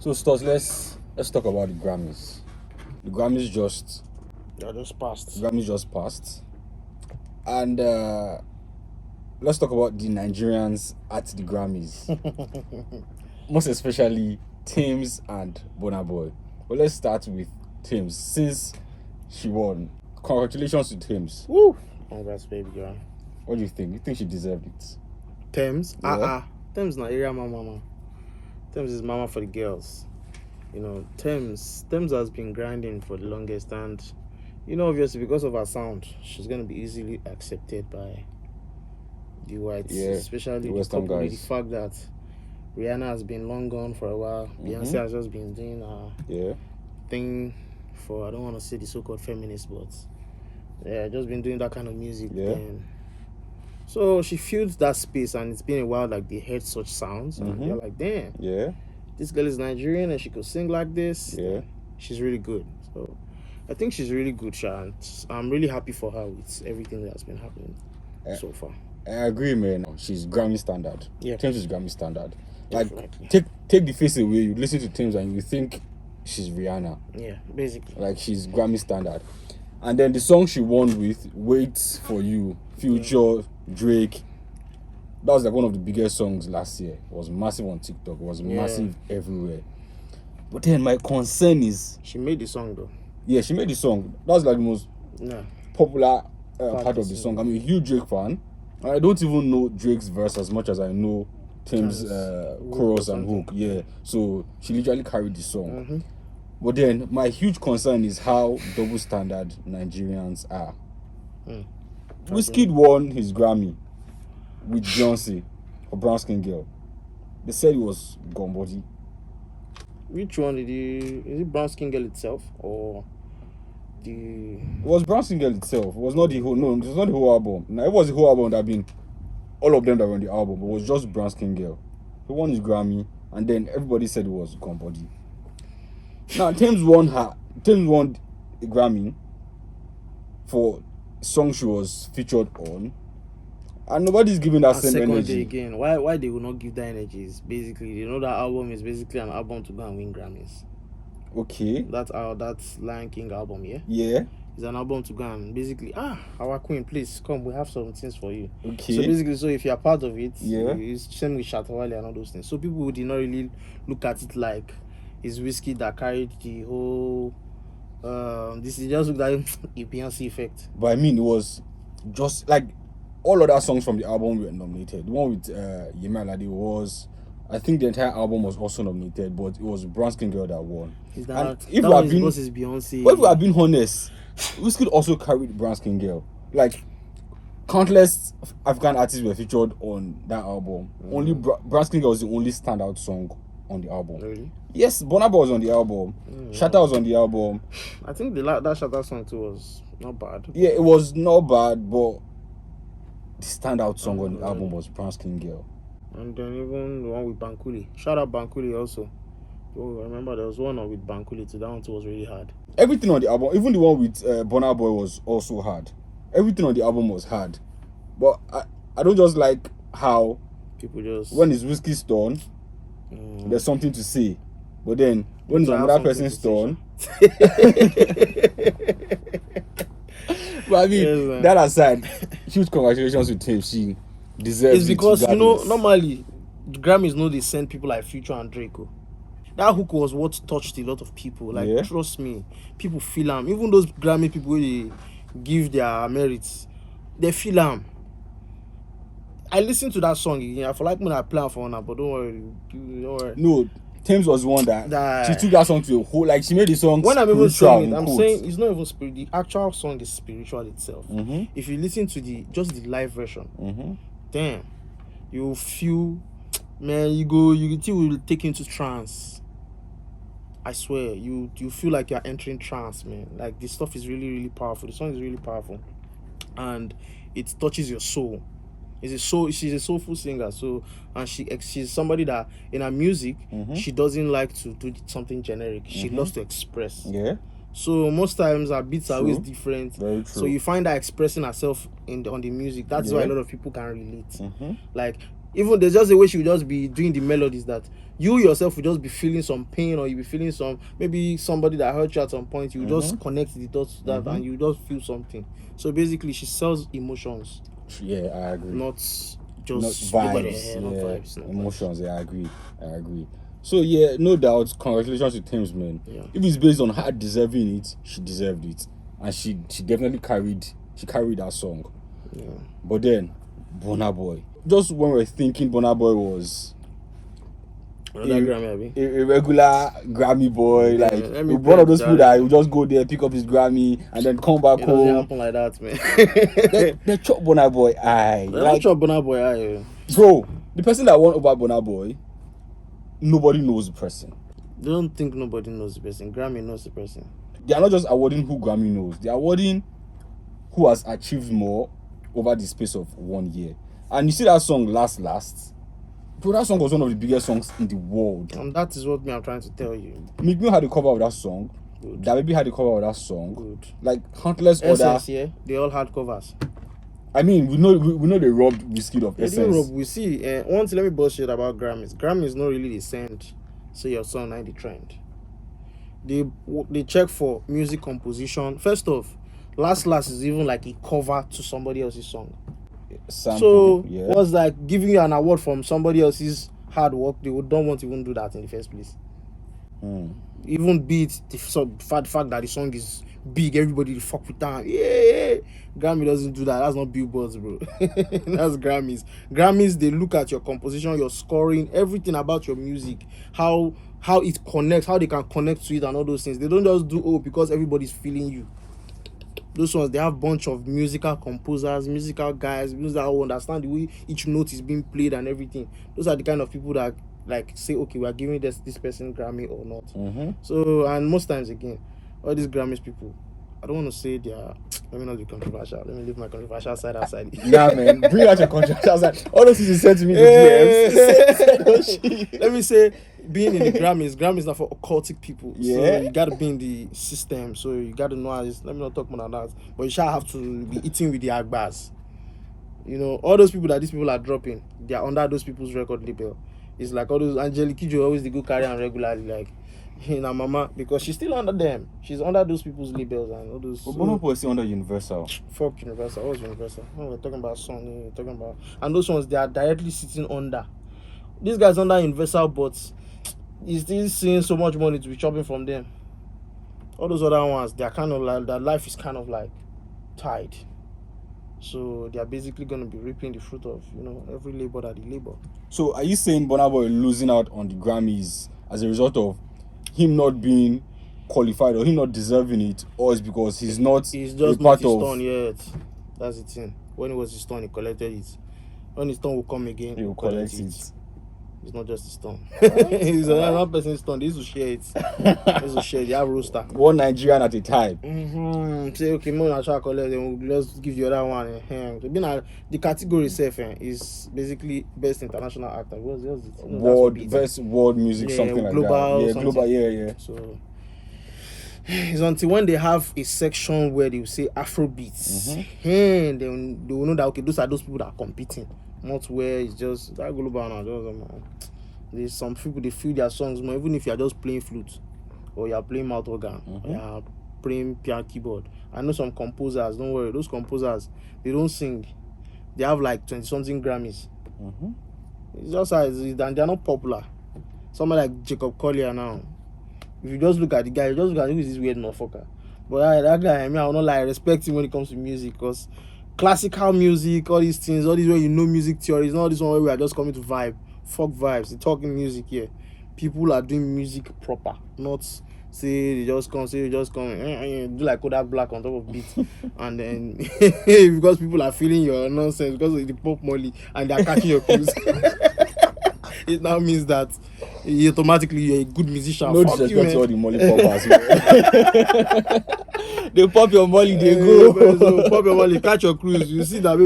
So, Stuss, let's talk about the Grammys. The Grammys just passed. And let's talk about the Nigerians at the Grammys. Most especially Tems and Burna Boy. But let's start with Tems. Since she won, congratulations to Tems. Woo! Congrats, baby girl. What do you think? You think she deserved it? Tems? Yeah. Tems not area mama. Tems is mama for the girls. You know, Tems has been grinding for the longest, and you know, obviously because of her sound, she's gonna be easily accepted by the whites, especially the Western guys. The fact that Rihanna has been long gone for a while. Beyonce has just been doing her thing for, I don't want to say the so-called feminists, but just been doing that kind of music. And so she filled that space, and it's been a while like they heard such sounds, and you're like, damn, this girl is Nigerian and she could sing like this. She's really good. So I think she's really good, Sha, and I'm really happy for her with everything that's been happening so far. I agree, man. She's Grammy standard. Tems is Grammy standard. Like, Definitely. take the face away. You listen to Tems and you think she's Rihanna. Yeah, basically. Like, she's Grammy standard. And then the song she won with, Wait For You, Future, Drake, that was like one of the biggest songs last year. It was massive on TikTok. It was massive everywhere. But then my concern is... She made the song, though. Yeah, she made the song. That was like the most popular part of the song. I'm a huge Drake fan. I don't even know Drake's verse as much as I know Tems' chorus and hook. Yeah, so she literally carried the song. But then my huge concern is how double standard Nigerians are. Wizkid won his Grammy with Beyonce for Brown Skin Girl. They said it was gone body. Which one did you... Is it Brown Skin Girl itself or the... It was Brown Skin Girl itself. It was not the whole... No, it was not the whole album. Now, it was the whole album that had been... All of them that were on the album, but it was just Brown Skin Girl. He won his Grammy, and then everybody said it was gone body. Now, Tems won a Grammy for a song she was featured on, and nobody's giving that same energy. Again, why they will not give that energy is basically, you know, that album is basically an album to go and win Grammys. Okay. That's Lion King album, Yeah. It's an album to go and basically, our queen, please come, we have some things for you. Okay. So basically, if you're part of it, it's same with Shatawale and all those things. So people did not really look at it like it's Wizkid that carried the whole this is just like a Beyonce effect. But I mean, it was just like all other songs from the album were nominated. The one with Yemi Alade was, I think the entire album was also nominated, but it was Brown Skin Girl that won. Is and that if that was Beyonce? But if we have been honest, Wizkid also carried Brown Skin Girl. Like, countless African artists were featured on that album. Only Brown Skin Girl was the only standout song on the album. Really? Yes, Burna Boy was on the album. Shatta was on the album. I think that Shatta song too was not bad. Yeah, it was not bad, but the standout song on the album was Brown Skin Girl. And then even the one with Bankuli. Shout out Bankuli also. Oh, I remember there was one with Bankuli too. That one too was really hard. Everything on the album, even the one with Burna Boy was also hard. Everything on the album was hard. But I don't just like how people just... When it's Wizkid's turn, there's something to say. But then, when it's another person's turn... But I mean, that aside, huge congratulations to Tems. She deserves it. It's because, you know, normally, the Grammys know they send people like Future and Draco. That hook was what touched a lot of people. Like, trust me, people feel them. Even those Grammy people, they give their merits, they feel them. I listened to that song again. I feel like when I plan for one, but don't worry. No, Tems was one that she took that song to a whole, like, she made the song when I'm even saying it, I'm saying it's not even spiritual. The actual song is spiritual itself. If you listen to the live version, damn, you feel, man, you will take you into trance. I swear, you feel like you're entering trance, man. Like, this stuff is really, really powerful. The song is really powerful, and it touches your soul. She's a soulful singer. So, and she's somebody that in her music, she doesn't like to do something generic. She loves to express. Yeah. So most times her beats are always different. Very true. So you find her expressing herself on the music. That's why a lot of people can relate. Like, Even there's just a way she will just be doing the melodies that you yourself will just be feeling some pain, or you be feeling some, maybe somebody that hurt you at some point, you just connect the dots to that and you just feel something. So basically she sells emotions. Yeah, I agree. Not just vibes. not vibes. Not emotions. Vibes. Yeah, I agree. So yeah, no doubt, congratulations to Thames, man. Yeah. If it's based on her deserving it, she deserved it. And she definitely carried that song. Yeah. But then, Burna Boy. Just when we're thinking Burna Boy was a regular Grammy boy, like one of those people that will just go there, pick up his Grammy, and then come back home. It doesn't happen like that, man. They chop Burna Boy eye. They chop Burna Boy eye. Bro, the person that won over Burna Boy, nobody knows the person. They don't think nobody knows the person. Grammy knows the person. They are not just awarding who Grammy knows. They are awarding who has achieved more over the space of 1 year. And you see that song, Last. Bro, that song was one of the biggest songs in the world. And that is what I'm trying to tell you. Meek Mill had the cover of that song. Good. That baby had the cover of that song. Good. Like countless other. Yeah, they all had covers. I mean, we know they robbed Wizkid of Essence. They didn't rob. We see. Once let me bullshit about Grammys. Grammys not really the send. Say your song not the trend. They check for music composition. First off, Last is even like a cover to somebody else's song. Sample, so what's like giving you an award from somebody else's hard work? They don't want to even do that in the first place. Even be it the fact that the song is big, everybody fuck with that. Yeah. Grammy doesn't do that. That's not billboards, bro. That's Grammys. Grammys, they look at your composition, your scoring, everything about your music, how it connects, how they can connect to it, and all those things. They don't just do because everybody's feeling you. Those ones, they have a bunch of musical composers, musical guys, that will understand the way each note is being played and everything. Those are the kind of people that like say, okay, we are giving this person Grammy or not. So, and most times again, all these Grammys people, I don't want to say they are. Let me not be controversial. Let me leave my controversial side outside. Yeah, man, bring out your controversial side. All those things you said to me, the DMs. Let me say, being in the Grammys not for occultic people. Yeah. So you gotta be in the system. So you gotta know how this. Let me not talk more than that. But you shall have to be eating with the Agbas. You know, all those people that these people are dropping, they are under those people's record label. It's like all those Angelique Kidjo always they go carry on regularly, like her mama, because she's still under them. She's under those people's labels and all those. But Burna Boy is still under Universal. Fuck Universal. What's Universal? We're talking about Sony. We're talking about, and those ones they are directly sitting under. These guys under Universal, but he's still seeing so much money to be chopping from them. All those other ones, they are kind of like, their life is kind of like tied. So they are basically going to be reaping the fruit of, you know, every labor that they labor. So are you saying Burna Boy losing out on the Grammys as a result of him not being qualified or him not deserving it, or is because he's just not his turn yet? That's the thing. When it was his turn, he collected it. When his turn will come again, he will collect it. It's not just his turn. It's another person's turn. They used to share it. They used to share it. They have roster. One Nigerian at a time. Say, okay, more than try to collect, then we'll just give you other one. The category itself is basically best international actor. What's it? Best world music, something like global, that. Yeah, something. global, yeah. So it's until when they have a section where they will say Afrobeats, then they will know that okay, those are those people that are competing. Not where it's just that global now. There's some people they feel their songs more, even if you are just playing flute or you are playing mouth organ or you are playing piano keyboard. I know some composers, don't worry, those composers they don't sing. They have like 20-something Grammys. It's just as and they're not popular. Somebody like Jacob Collier now. If you just look at the guy, you just look at who is this weird motherfucker. But that guy, I will not like respect him when it comes to music, because classical music, all these things, all these where you know music theories, not this one where we are just coming to vibe. Fuck vibes. They're talking music here. People are doing music proper, not say they just come, do like Kodak Black on top of beat, and then because people are feeling your nonsense because of the pop molly and they are catching your cues. It now means that automatically you're a good musician. No disrespect to all the molly poppers. They pop your molly, they go. So pop your molly, catch your cruise. You see that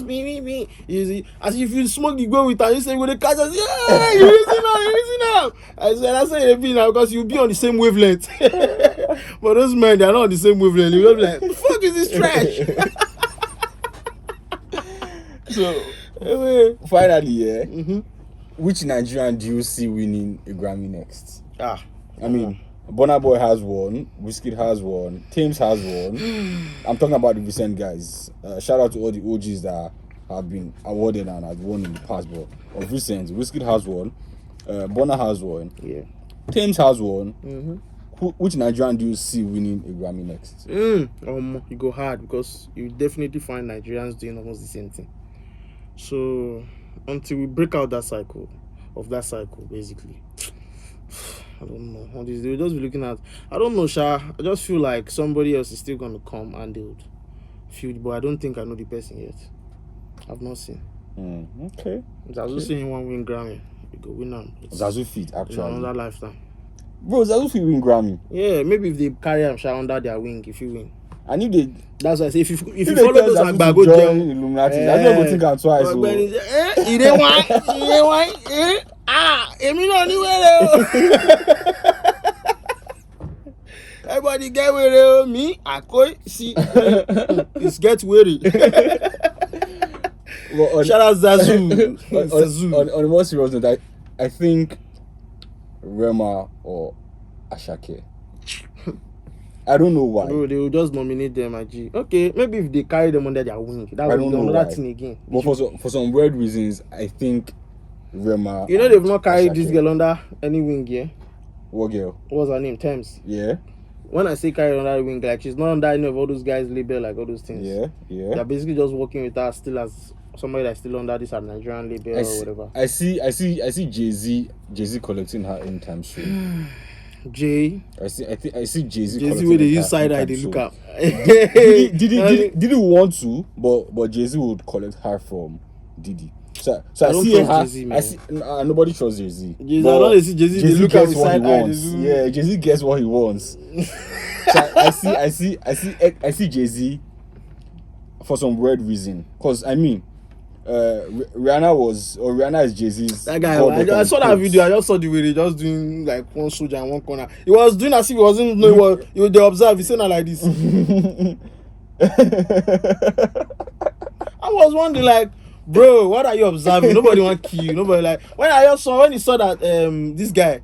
baby, you see, as if you smoke the go with her, you say when they catch us, yeah, you listen now. I said that's how it be now, because you'll be on the same wavelength. But those men, they're not on the same wavelength. You'll be like, the fuck is this trash? So finally, yeah. Which Nigerian do you see winning a Grammy next? I mean, Burna Boy has one, Wizkid has one, Thames has one. I'm talking about the recent guys. Shout out to all the OGs that have been awarded and have won in the past, but of recent, Wizkid has one, Burna has one, Thames has one. Which Nigerian do you see winning a Grammy next? You go hard because you definitely find Nigerians doing almost the same thing. So until we break out that cycle, basically, I don't know. They'll just be looking at. I don't know, Sha. I just feel like somebody else is still gonna come and they would feud, but I don't think I know the person yet. I've not seen. Okay. Zazu saying one win Grammy. You go win on. Zazu feat actually. Another lifetime. Bro, Zazu feat win Grammy. Yeah, maybe if they carry him under their wing, if you win. And if they, that's why I say if you follow those and go join Illuminati, I don't think I'm twice. He didn't want. Everybody get with me. I could see it's get weary. Well, shout out Zazu. On a more serious note, I think Rema or Ashake. I don't know why. Bro, they will just nominate them at G. Okay, maybe if they carry them under their wing, that will be another thing again. But for some weird reasons, I think Rema. You know they've not carried this girl under any wing, yeah? What girl? What's her name? Thames. Yeah. When I say carry under the wing, like she's not under any of all those guys' label, like all those things. Yeah. They're basically just working with her still as somebody that's still under this Nigerian label or whatever. I see Jay-Z collecting her anytime soon. I see Jay-Z where they use side eye, they look up. Diddy want to, but Jay-Z would collect her from Diddy. So I see her. Jay-Z, I see nobody trusts Jay-Z. I don't see Jay-Z. They look at what he wants. Yeah, Jay-Z gets what he wants. So I see Jay-Z for some weird reason. Cause I mean, Rihanna is Jay-Z's. That guy, I saw that video. I just saw the way they just doing like one soldier in one corner. He was doing as if he wasn't know what they observe. He said not like this. I was wondering like, bro, what are you observing? Nobody want to kill you. Nobody like when he saw that this guy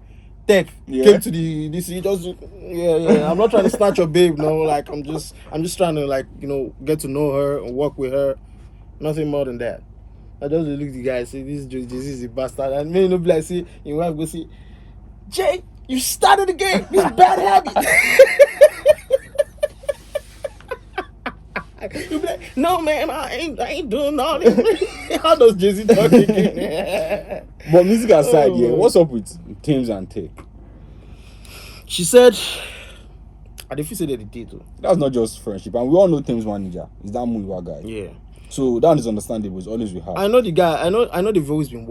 Tech came to this, he just I'm not trying to snatch your babe, no. Like I'm just trying to like get to know her and work with her. Nothing more than that. I just look at the guy and say, this Jay-Z is a bastard. And me, be like, see, your wife go see, Jay, you started again. This bad habit. You be like, no, man, I ain't doing nothing. How does Jay-Z talk again? But music aside, what's up with Thames and Tay? She said, I did feel say that they did too. That's not just friendship. And we all know Thames manager. Is that Muiwa guy? Yeah. So that is understandable. It's always we have. I know the guy. I know they've always been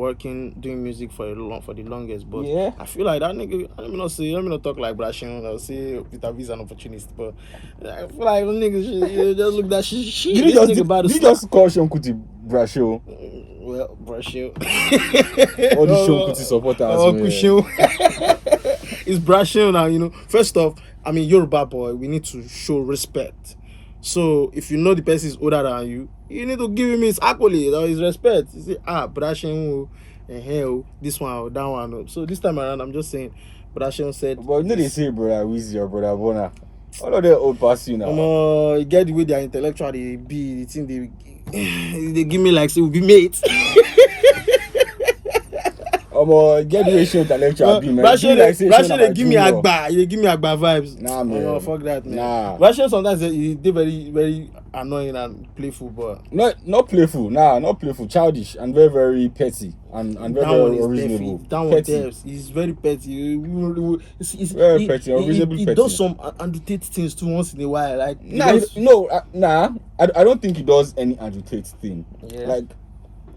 doing music for the longest. But I feel like that nigga. Let me not talk like Brashion. I'll say Peter V's an opportunist. But I feel like niggas just look that shit. Did you just call Sean Kuti Brashion? Well, Brashion. All the Sean Kuti supporters. It's Brashion now. First off, I mean Yoruba boy. We need to show respect. So if you know the person is older than you, you need to give him his accolade or his respect. You say, Brashion, this one, that one. So this time around, I'm just saying, Brashion said. But they say brother Wizzy or brother Bona. All of them old past you now. You get the way they are intellectual, they be the thing they give me like say we be mates. Get the ratio intellectual be man. Brashion they give me agba vibes. Nah, man. Fuck that, man. Nah. Brashion sometimes they very, very annoying and playful, but not playful. Nah, not playful. Childish and very, very petty and very, very unreasonable. That one is he's very petty. He's very petty, unreasonably petty. He does some agitate things too once in a while. Like I don't think he does any agitate thing. Yeah. Like,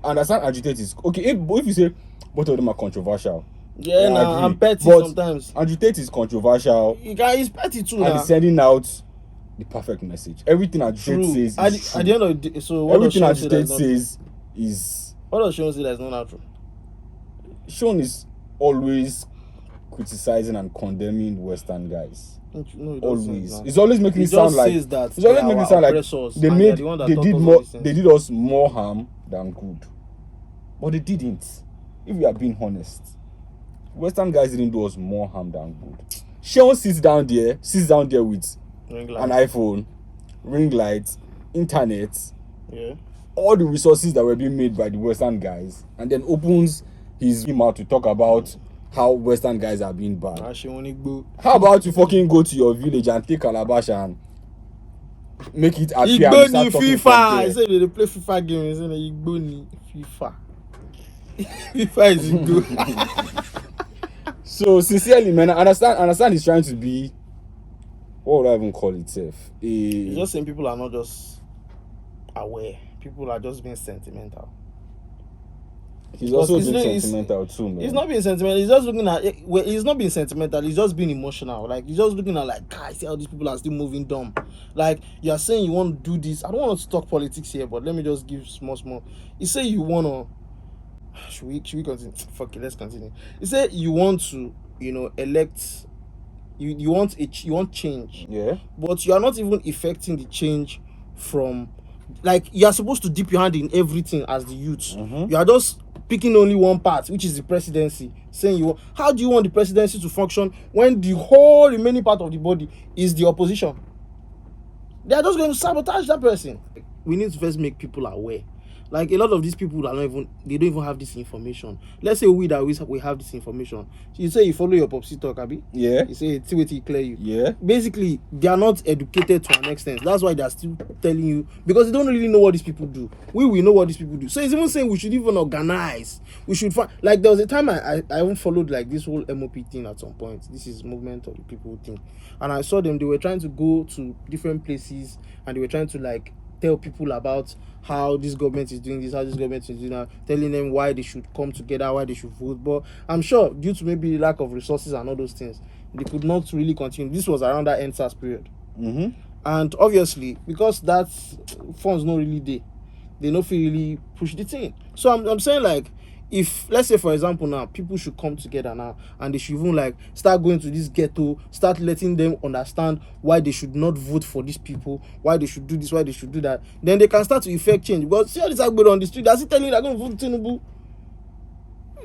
understand agitate is okay. If you say both of them are controversial. Yeah, I'm petty sometimes. Agitate is controversial. He's petty too. And he's sending out the perfect message. Everything agitate says is true. At the end of the day, so what everything agitate says is. What does Sean say that's not true? Sean is always criticizing and condemning Western guys. No, always. It's always making it sound like. It's always making it sound like they did us more harm than good. But they didn't. If we are being honest, Western guys didn't do us more harm than good. Sean sits down there with an iPhone, ring light, internet, all the resources that were being made by the Western guys, and then opens his mouth to talk about how Western guys are being bad. How about you fucking go to your village and take Calabash and make it appear and start talking FIFA. He said they play FIFA games. He said FIFA. FIFA is good. So sincerely, man, I understand he's trying to be, what would I even call it, He's just saying people are not just aware. People are just being sentimental. He's also being sentimental too, man. He's not being sentimental. He's just looking at. Well, he's not being sentimental. He's just being emotional. Like he's just looking at like, guys, see how these people are still moving dumb. Like you are saying you want to do this. I don't want to talk politics here, but let me just give small. You say you want to. Should we continue? Fuck it, let's continue. You say you want to, elect. You want change. Yeah. But you are not even effecting the change from. Like you are supposed to dip your hand in everything as the youth. You are just picking only one part, which is the presidency. Saying how do you want the presidency to function when the whole remaining part of the body is the opposition? They are just going to sabotage that person. We need to first make people aware. Like a lot of these people don't even have this information. Let's say we have this information. So you say you follow your popsy talk, Abi? Yeah. You say it's way to clear you. Yeah. Basically, they are not educated to an extent. That's why they are still telling you, because they don't really know what these people do. We know what these people do. So it's even saying we should even organize. We should find, like there was a time I even followed like this whole MOP thing at some point. This is movement of the people thing, and I saw them. They were trying to go to different places and they were trying to like tell people about how this government is doing this, how this government is doing that, telling them why they should come together, why they should vote. But I'm sure due to maybe lack of resources and all those things, they could not really continue. This was around that NSAS period. And obviously, because that funds not really there, they don't feel really push the thing. So I'm saying like, if let's say for example now people should come together now and they should even like start going to this ghetto, start letting them understand why they should not vote for these people, why they should do this, why they should do that, then they can start to effect change. But see all this Agbero on the street, they're still telling you they're going to vote Tinubu.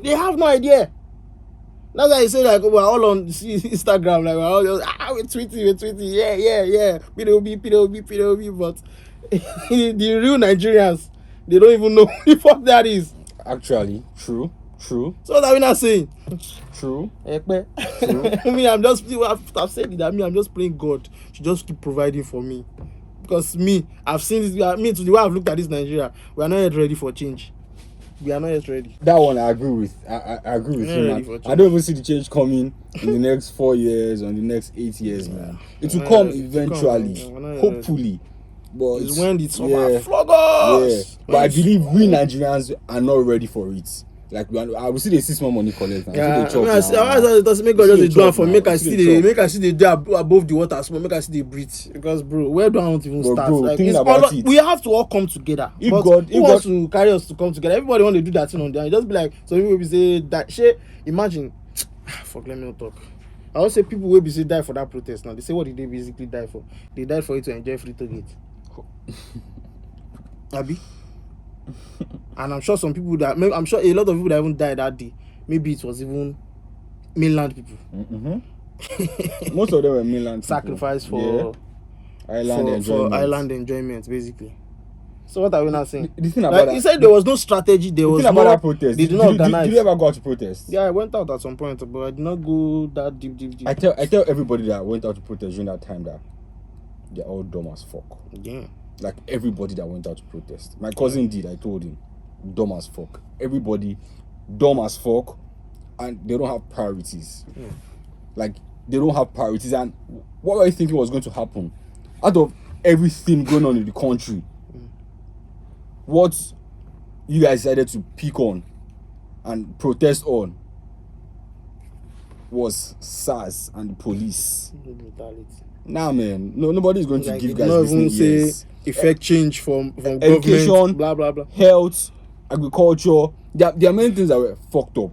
They have no idea. That's why I say like we're all on Instagram, like we're all just we're tweeting, yeah, PWB, but the real Nigerians, they don't even know what the fuck that is. Actually, true. So what are we not saying? True. I mean, I've said it. I mean, I'm just praying God to just keep providing for me, because I've seen this. To the way I've looked at this Nigeria, we are not yet ready for change. We are not yet ready. That one I agree with. I agree with you, man. I don't even see the change coming in the next 4 years or in the next 8 years, man. It will come eventually, hopefully. But it's when it's flog us. But I believe we Nigerians are not ready for it. Like I will see the 6 month money collect. It doesn't make God just do it for me. Make I see the day above the water small. Make I see the breathe. Because bro, where do I want to even start? Bro, like, we have to all come together. Who wants to carry us to come together? Everybody want to do that thing on there. Just be like, so people will say that shit. Imagine, fuck, let me not talk. I would say people will be say die for that protest. Now they say what did they basically die for? They died for it to enjoy free toll gate. Abi, and I'm sure some people I'm sure a lot of people that even died that day, maybe it was even mainland people. Most of them were mainland sacrifice for island enjoyment, basically. So what are we not saying? The thing about you said there was no strategy. There was no protest. They did not organize. Did you ever go out to protest? Yeah, I went out at some point, but I did not go that deep. I tell everybody that went out to protest during that time that they're all dumb as fuck. Yeah. Like everybody that went out to protest. My cousin did, I told him. Dumb as fuck. Everybody dumb as fuck, and they don't have priorities. Like they don't have priorities. And what were you thinking was going to happen? Out of everything going on in the country, what you guys decided to pick on and protest on was SARS and the police. Nah, man. No, nobody's going to give guys listening ears. Effect change from education, government, blah, health, agriculture. There are many things that were fucked up.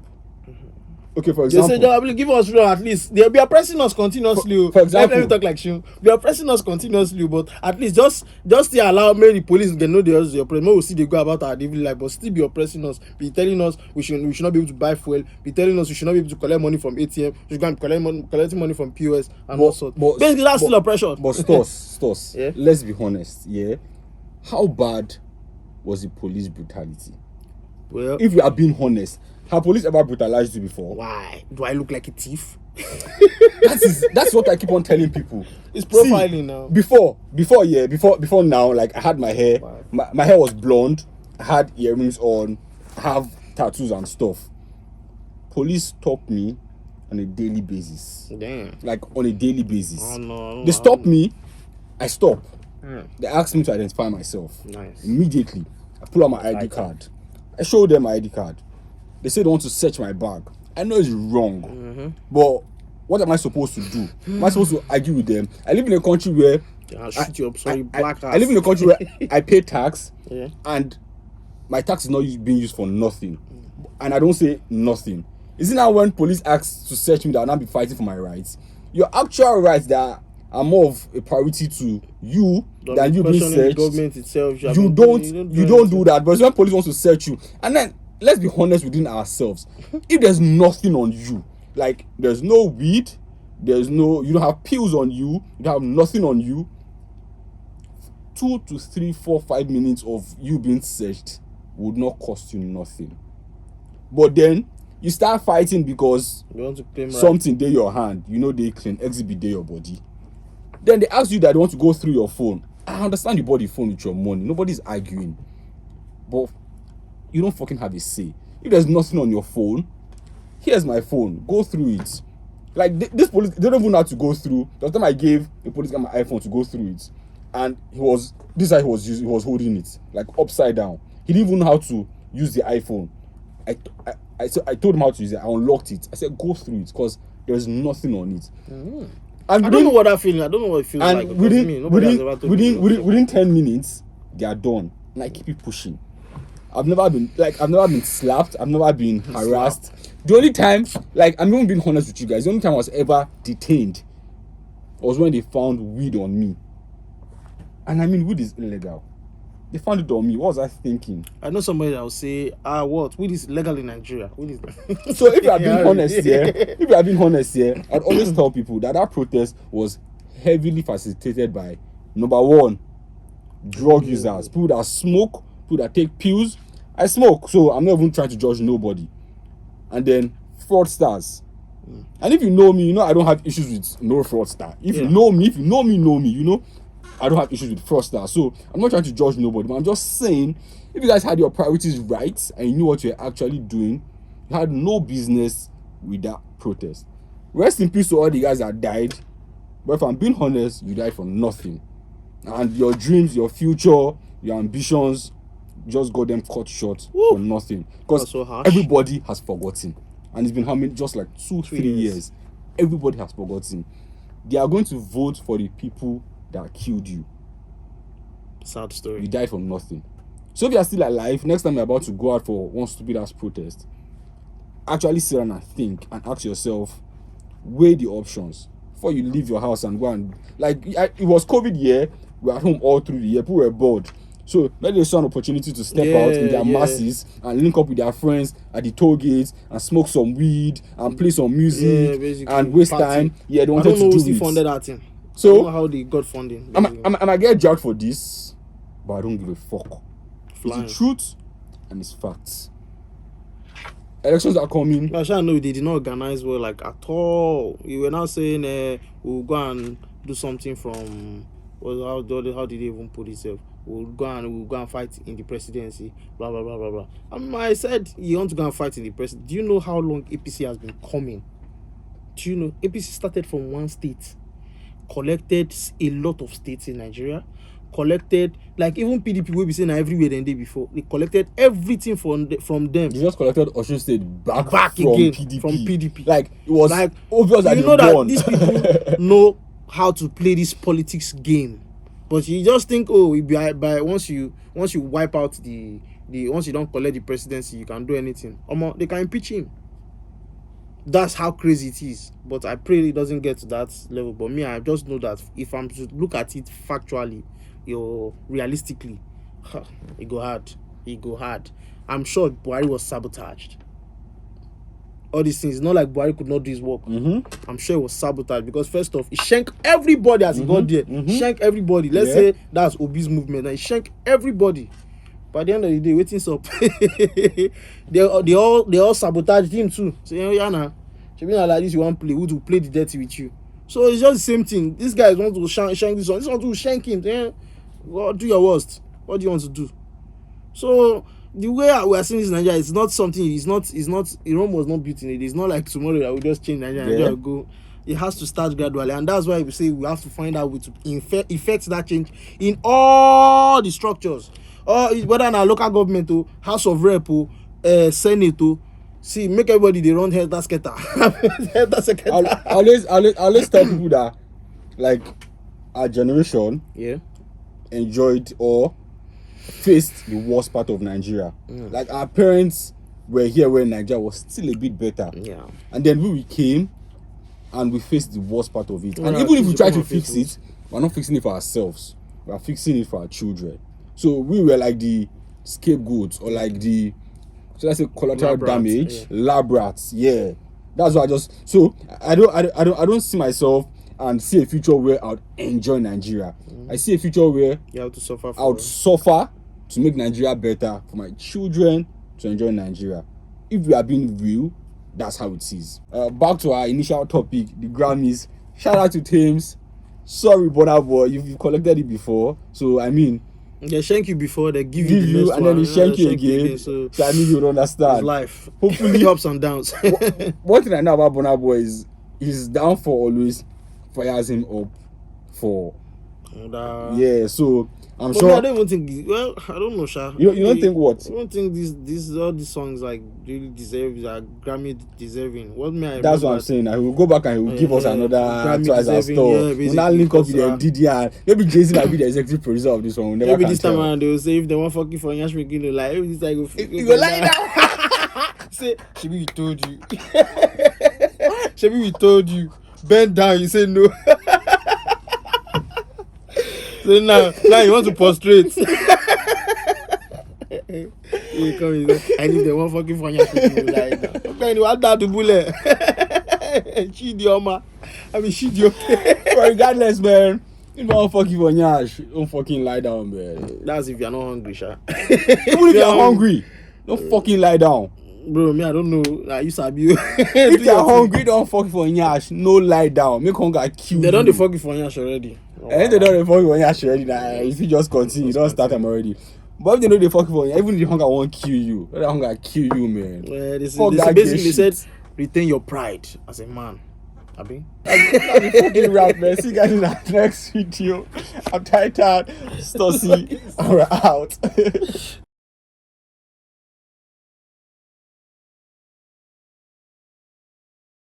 okay, for example, they say, give us freedom at least. They be oppressing us continuously. For example, let me talk like you. They are oppressing us continuously, but at least just still allow maybe the police can know they are oppressing. Maybe we see they go about our daily life, but still be oppressing us. Be telling us we should not be able to buy fuel. Be telling us we should not be able to collect money from ATM. We should go and collecting money from POS and all sorts. Basically, that's still oppression. But Stuss, yeah? Let's be honest. Yeah, how bad was the police brutality? Well, if we are being honest, have police ever brutalized you before? Why? Do I look like a thief? That's what I keep on telling people. It's profiling now. Before now, like I had my hair, my hair was blonde, I had earrings on, I have tattoos and stuff. Police stop me on a daily basis. Damn. Like on a daily basis. Oh, no, they stop me, I stop. Yeah. They ask me to identify myself. Nice. Immediately, I pull out my ID card. I show them my ID card. They say they want to search my bag. I know it's wrong, but what am I supposed to do? Am I supposed to argue with them? I live in a country where I live in a country where I pay tax, yeah. and my tax is not being used for nothing, and I don't say nothing. Isn't that when police ask to search me that I'll not be fighting for my rights? Your actual rights that are more of a priority to you than you being searched. The government itself, you don't do that. But when police wants to search you, and then let's be honest within ourselves. If there's nothing on you, like there's no weed, you don't have pills on you, you don't have nothing on you, 2 to 3, 4, 5 minutes of you being searched would not cost you nothing. But then you start fighting because you want to claim something dey your hand, they claim exhibit dey your body. Then they ask you that they want to go through your phone. I understand you bought the phone with your money. Nobody's arguing. But you don't fucking have a say. If there's nothing on your phone, here's my phone. Go through it. Like this police, they don't even know how to go through. The time I gave the police guy my iPhone to go through it, and he was holding it like upside down. He didn't even know how to use the iPhone. I told him how to use it. I unlocked it. I said go through it because there's nothing on it. And I don't know what that feeling. I don't know what it feels like. Within 10 minutes, they are done. And I keep it pushing. I've never been slapped. I've never been harassed. The only time, I'm even being honest with you guys, the only time I was ever detained was when they found weed on me. And I mean, weed is illegal. They found it on me. What was I thinking? I know somebody that will say, what? Weed is legal in Nigeria. So if you are being honest here, I'd always tell people that protest was heavily facilitated by, number one, drug users, people that smoke, people that take pills. I smoke, so I'm not even trying to judge nobody. And then fraudsters. And if you know me, I don't have issues with no fraudster. If you know me, I don't have issues with fraudsters. So I'm not trying to judge nobody, but I'm just saying, if you guys had your priorities right and you knew what you're actually doing, you had no business with that protest. Rest in peace to all the guys that died. But if I'm being honest, you died for nothing. And your dreams, your future, your ambitions just got them cut short for nothing. Because everybody has forgotten. And it's been how many? Just like 2-3 years. Everybody has forgotten. They are going to vote for the people that killed you. Sad story. You died for nothing. So if you are still alive, next time you're about to go out for one stupid ass protest, actually sit down and think and ask yourself, weigh the options before you leave your house and go and it was COVID year. We were at home all through the year. People were bored. So maybe they saw an opportunity to step out in their masses and link up with their friends at the toll gates and smoke some weed and play some music and waste time. Yeah, they wanted to do it. Funded that thing. So I don't know how they got funding. I get jacked for this, but I don't give a fuck. It's the truth and it's facts. Elections are coming. I know they did not organize well at all. You were now saying we'll go and do something from how did they even put itself? We'll go and fight in the presidency, blah blah blah blah blah. I said you want to go and fight in the presidency. Do you know how long APC has been coming? Do you know APC started from one state, collected a lot of states in Nigeria, collected even PDP will be saying everywhere than day before. They collected everything from them. They just collected Osun State back from again PDP. From PDP. It was obvious that you know that these people know how to play this politics game. But you just think, by once you wipe out the once you don't collect the presidency, you can do anything. They can impeach him. that's how crazy it is. But I pray it doesn't get to that level. But me, I just know that if I'm to look at it factually, realistically, it go hard. It go hard. I'm sure Buhari was sabotaged. All these things, not like Buhari could not do his work. I'm sure it was sabotaged because first off, he shanked everybody as he got there. Shank everybody. Let's say that's Obi's movement, and he shanked everybody. By the end of the day, waiting's up. they all sabotaged him too. So yeah, nah, should be like this. You want play? Who to play the dirty with you? So it's just the same thing. These guys want to shank this one. This one to shank him. Yeah, well, do your worst. What do you want to do? So the way we are seeing this in Nigeria, it's not something. It's not. Rome was not built in it. It's not like tomorrow that we just change Nigeria and go. It has to start gradually, and that's why we say we have to find out way to effect that change in all the structures. Whether in our local government or House of Rep or Senate or see, make everybody they run head scatter. I always tell people that like our generation enjoyed or faced the worst part of Nigeria. Like our parents were here when Nigeria was still a bit better. Yeah. And then we came and we faced the worst part of it. And even if we try to fix it, we're not fixing it for ourselves. We're fixing it for our children. So we were like the scapegoats or like the, should I say, collateral damage, lab rats. Yeah, that's what So I don't see myself and see a future where I would enjoy Nigeria. I see a future where you have to suffer. I would suffer to make Nigeria better for my children to enjoy Nigeria. If we are being real, that's how it is. Back to our initial topic, the Grammys. Shout out to Thames. Sorry, Bonner Boy, you've collected it before. So I mean, they shank you before, they give you and then they shank you again. So I mean, you don't understand. It's life. Hopefully, ups and downs. One thing I know about Bonner Boy is his downfall always fires him up for. Yeah, so I'm sure. I don't even think. Well, I don't know, Sha. You don't think what? I don't think this all these songs like really deserve Grammy deserving. What may I? That's what I'm saying. I will go back and he will give us another twice as stuff. We'll not link up with the DDR. Maybe Jay-Z might be the executive producer of this one. Maybe this time around they will say if they want fucking for Yash McGill, like maybe this time you go lie down. Say, Shebi we told you. Shebi we told you. Bend down. You say no. So now you want to prostrate. You come, I need the one fucking for Yash McGill like now. Okay, you want that to bullet. She the Oma. I mean she the okay. But regardless, man. You don't fucking for Yash. Don't fucking lie down, man. That's if you're not hungry, Sha. Even if you're hungry, don't fucking lie down. Bro, me, I don't know. I used to be. If you're hungry, don't fucking for Yash. No lie down. Make hunger kill you. They don't the fucking for Yash already. And they don't the fucking for Yash already. Nah, if you just continue, don't start them already. But if they know the fucking for Yash, even if the hunger won't kill you, let the hunger kill you, man. Well, basically they said, retain your pride as a man. Abi? That's fucking rap, man. See you guys in the next video. I'm Titan, Stussy, and we're out.